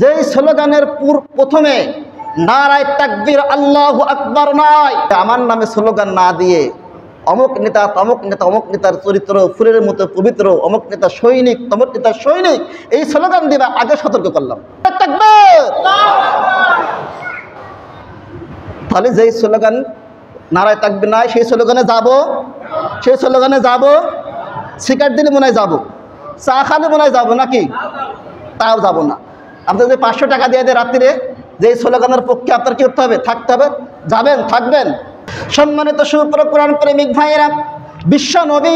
যেই স্লোগানের প্রথমে নারায়ে তাকবীর আল্লাহু আকবার নয়, আমার নামে স্লোগান না দিয়ে অমুক নেতা তমুক নেতা অমুক নেতার চরিত্র ফুলের মতো পবিত্র, অমুক নেতা সৈনিক তমুক নেতা সৈনিক, এই স্লোগান দিবা আগে সতর্ক করলাম। তাকবীর। তাহলে যেই স্লোগান নারায়ে তাকবীর নয় সেই স্লোগানে যাব, সিগারেট দিলে মনে হয় যাবো, চা খালে মনে হয় যাবো, নাকি? তাও যাবো না। আপনাদের যে 500 টাকা দিয়ে দেয় রাত্রিরে, যে স্লোগানের পক্ষে আপনার কি করতে হবে? থাকতে হবে। যাবেন, থাকবেন। সম্মানিত সুপ্র কোরআন প্রেমিক ভাইয়েরা, বিশ্ব নবী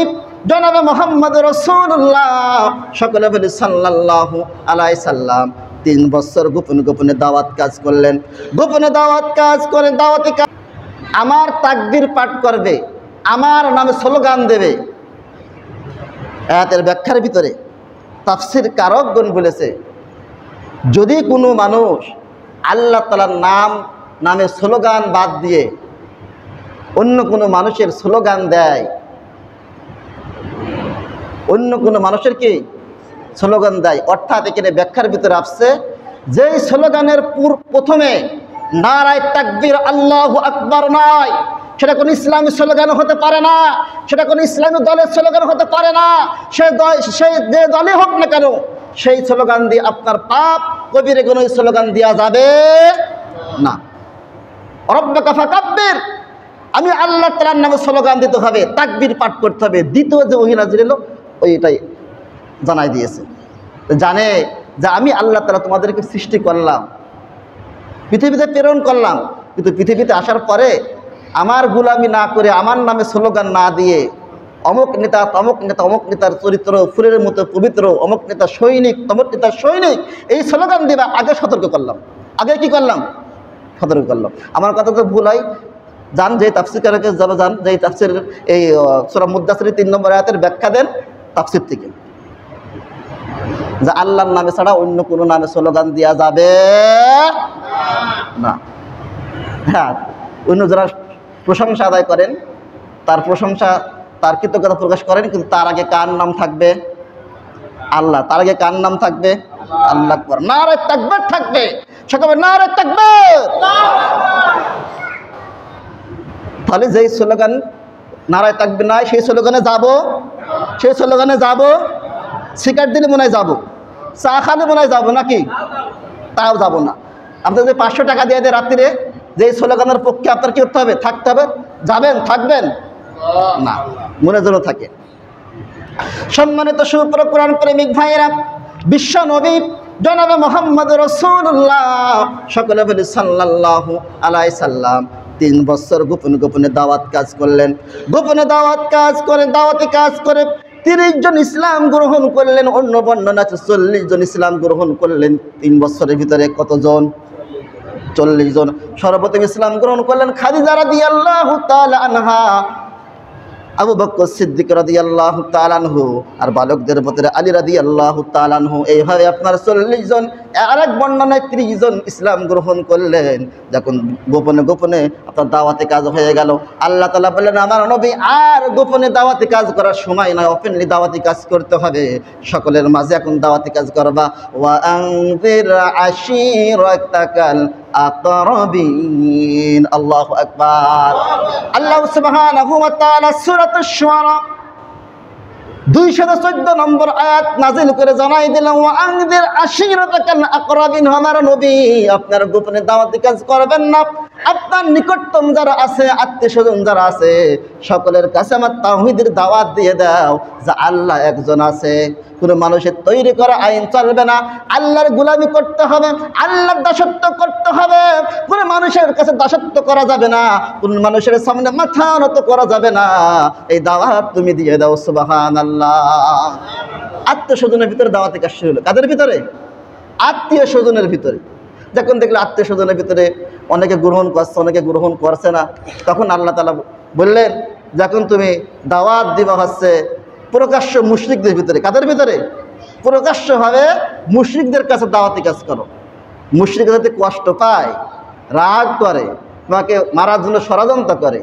জনাবে মুহাম্মদ রাসূলুল্লাহ সকলে বলি সাল্লাল্লাহু আলাইহি সাল্লাম 3 বছর গোপনে গোপনে দাওয়াত কাজ করলেন। গোপনে দাওয়াত কাজ করে দাওয়াতি কাজ, আমার তাকবীর পাঠ করবে, আমার নামে স্লোগান দেবে। আয়াতের ব্যাখ্যার ভিতরে তাফসীর কারকগণ বলেছে, যদি কোনো মানুষ আল্লাহ তাআলার নামে স্লোগান বাদ দিয়ে অন্য কোনো মানুষের স্লোগান দেয়, অন্য কোনো মানুষের কি স্লোগান দেয়, অর্থাৎ এখানে ব্যাখ্যার ভিতরে আসছে যেই স্লোগানের প্রথমে নারায়ে তাকবীর আল্লাহু আকবার নয়, সেটা কোনো ইসলামী স্লোগান হতে পারে না, সেটা কোনো ইসলামী দলের স্লোগান হতে পারে না। সেই যে দলই হোক না কেন, সেই স্লোগান দিয়ে আপনার পাপ কবিরে কোনো স্লোগান দেওয়া যাবে না। রব্বাকা ফাকাব্বির, আমি আল্লাহ তাআলার নামে স্লোগান দিতে হবে, তাকবীর পাঠ করতে হবে। দ্বিতীয় যে ওহী নাযিল হলো ওইটাই জানাই দিয়েছে, জানে যে আমি আল্লাহ তাআলা তোমাদেরকে সৃষ্টি করলাম, পৃথিবীতে প্রেরণ করলাম, কিন্তু পৃথিবীতে আসার পরে আমার গোলামি না করে, আমার নামে স্লোগান না দিয়ে অমুক নেতা তমুক নেতা অমুক নেতার চরিত্র ফুলের মতো পবিত্র, অমুক নেতা সৈনিক তমুক নেতা সৈনিক, এই স্লোগান দিবা আগে সতর্ক করলাম। আগে কি করলাম? সতর্ক করলাম। আমার কথা তো ভুল হয়, যান যে তাফসীর কারকে যারা যান, যে তাফসীর এই সূরা মুদ্দাসিরের 3 নম্বর আয়াতের ব্যাখ্যা দেন তাফসীর থেকে, যে আল্লাহর নামে ছাড়া অন্য কোনো নামে স্লোগান দেওয়া যাবে না। হ্যাঁ, অন্য যারা প্রশংসা আদায় করেন, তার প্রশংসা, তার কৃতজ্ঞতা প্রকাশ করেন, কিন্তু তার আগে কার নাম থাকবে? আল্লাহ। তার আগে কার নাম থাকবে? আল্লাহ আকবার। নারায়ে তাকবীর থাকবে, সকলে নারায়ে তাকবীর। তাহলে যেই স্লোগান নারায়ে তাকবীর নয় সেই স্লোগানে যাব, সিগারেট দিলে মনে হয় যাবো, চা খালে মনে হয় যাবো, নাকি? তাও যাবো না। আপনাদের যে 500 টাকা দিয়ে দেয় রাত্রিরে, যে স্লোগানের পক্ষে আপনার কি করতে হবে? থাকতে হবে। যাবেন, থাকবেন না, মনে যেন থাকে। সম্মানিত সুপ্র কোরআন প্রেমিক ভাইয়েরা, বিশ্ব নবী জনাবে মুহাম্মদ রাসূলুল্লাহ সকলে বলি সাল্লাল্লাহু আলাইহি সাল্লাম 3 বছর গোপনে গোপনে দাওয়াত কাজ করলেন। গোপনে দাওয়াত কাজ করে দাওয়াতি কাজ করে 30 জন ইসলাম গ্রহণ করলেন। অন্য বর্ণনা আছে 40 জন ইসলাম গ্রহণ করলেন 3 বছরের ভিতরে। কতজন? 40 জন। সর্বপ্রথম ইসলাম গ্রহণ করলেন খাদিজা রাদিয়াল্লাহু তাআলা আনহা, আবু বকর সিদ্দিক রাদিয়াল্লাহু তাআলা আনহু, আর বালকদের ভিতরে আলী রাদিয়াল্লাহু তাআলা আনহু। এইভাবে আপনার 40 জন, আরেক বর্ণনায় 30 জন ইসলাম গ্রহণ করলেন। যখন গোপনে গোপনে আপনার দাওয়াতি কাজ হয়ে গেল, আল্লাহ তাআলা বললেন আমার নবী আর গোপনে দাওয়াতি কাজ করার সময় নয়, ওপেনলি দাওয়াতি কাজ করতে হবে, সকলের মাঝে এখন দাওয়াতি কাজ করবা। ওয়া আনজির আশীরাতাকাল আকরাবিন। আল্লাহু আকবার। আল্লাহ সুবহানাহু ওয়া তাআলা সূরাতুশ শুআরা 214 নম্বর আয়াত নাযিল করে জানাই দিলেন, ওয়া আনজির আশীরাতাকাল আকরাবিন। আমার নবী আপনার গোপনে দাওয়াতি কাজ করবেন না, আপনার নিকটতম যারা আছে, আত্মীয়স্বজন যারা আছে, সকলের কাছে আমার তাওহীদের দাওয়াত দিয়ে দাও যে আল্লাহ একজন আছে। কোনো মানুষের তৈরি করা আইন চলবে না, আল্লাহর গোলামি করতে হবে, আল্লাহর দাসত্ব করতে হবে। কোনো মানুষের কাছে দাসত্ব করা যাবে না, কোন মানুষের সামনে মাথা নত করা যাবে না। এই দাওয়াত তুমি দিয়ে দাও। সুবহানাল্লাহ। আত্মীয়স্বজনের ভিতরে দাওয়াতি কাজ শুরু হলো। কাদের ভিতরে? আত্মীয়স্বজনের ভিতরে। যখন দেখলে আত্মীয়স্বজনের ভিতরে অনেকে গ্রহণ করছে, অনেকে গ্রহণ করছে না, তখন আল্লাহ তাআলা বললেন যখন তুমি দাওয়াত দিবা হচ্ছে প্রকাশ্য মুশরিকদের ভিতরে। কাদের ভিতরে? প্রকাশ্যভাবে মুশরিকদের কাছে দাওয়াতি কাজ করো। মুশরিকরা যাতে কষ্ট পায়, রাগ করে, তোমাকে মারার জন্য ষড়যন্ত্র করে,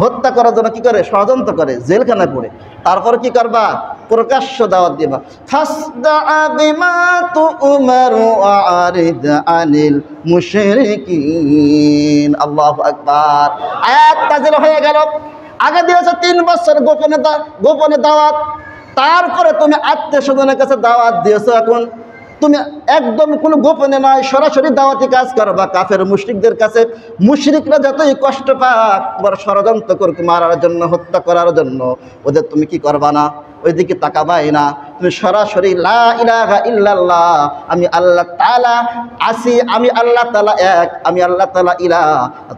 হত্যা করার জন্য কি করে? ষড়যন্ত্র করে, জেলখানায় পড়ে। তারপর কি করবা? প্রকাশ্য দাওয়াত দিবা। ফাসদা বিমা তু'মারু ওয়ারিদ আনিল মুশরিকিন। আল্লাহু আকবার। আয়াত নাযিল হয়ে গেল। আগে দিয়েছে 3 বছর গোপনে দাওয়াত, তারপরে তুমি আত্মীয়-স্বজনের কাছে দাওয়াত দিয়েছো। এখন তুমি একদম কোনো গোপনে নয়, সরাসরি দাওয়াতি কাজ করবা কাফের মুশরিকদের কাছে। মুশরিকরা যতই কষ্ট পাক, তোমার ষড়যন্ত্র করুক মারার জন্য, হত্যা করার জন্য, ওদের তুমি কি করবা না? ওইদিকে তাকাবাই না। তুমি সরাসরি লা ইলাহা ইল্লাল্লাহ, আমি আল্লাহ তাআলা আসি, আমি আল্লাহ তাআলা এক, আমি আল্লাহ তাআলা ইলাহ,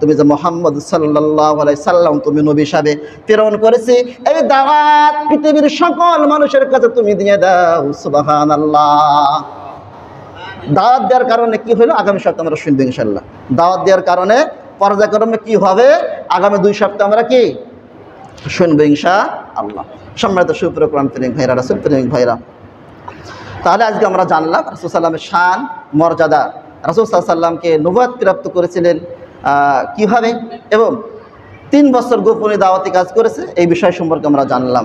তুমি যে মুহাম্মদ সাল্লাল্লাহু আলাইহি সাল্লাম তুমি নবী হিসাবে প্রেরণ করেছি, এই দাওয়াত পৃথিবীর সকল মানুষের কাছে তুমি দিয়ে দাও। সুবহানাল্লাহ। দাওয়াত দেওয়ার কারণে কি হলো আগামী সপ্তাহে আমরা শুনবো ইনশাআল্লাহ। দাওয়াত দেওয়ার কারণে পর্যায়ক্রমে কি হবে আগামী 2 সপ্তাহে আমরা কি শুনবো ইনশাআল্লাহ। সম্মানিত সুপ্রিয় কোরআন প্রেমিক ভাইরা, রাসূল প্রেমিক ভাইরা, তাহলে আজকে আমরা জানলাম রাসূল সাল্লাল্লাহু আলাইহি ওয়াসাল্লামের শান, মর্যাদা। রাসূল সাল্লাল্লাহু আলাইহি ওয়াসাল্লামকে নবুয়ত প্রাপ্ত করেছিলেন কিভাবে, এবং 3 বছর গোপনে দাওয়াতি কাজ করেছে, এই বিষয় সম্পর্কে আমরা জানলাম।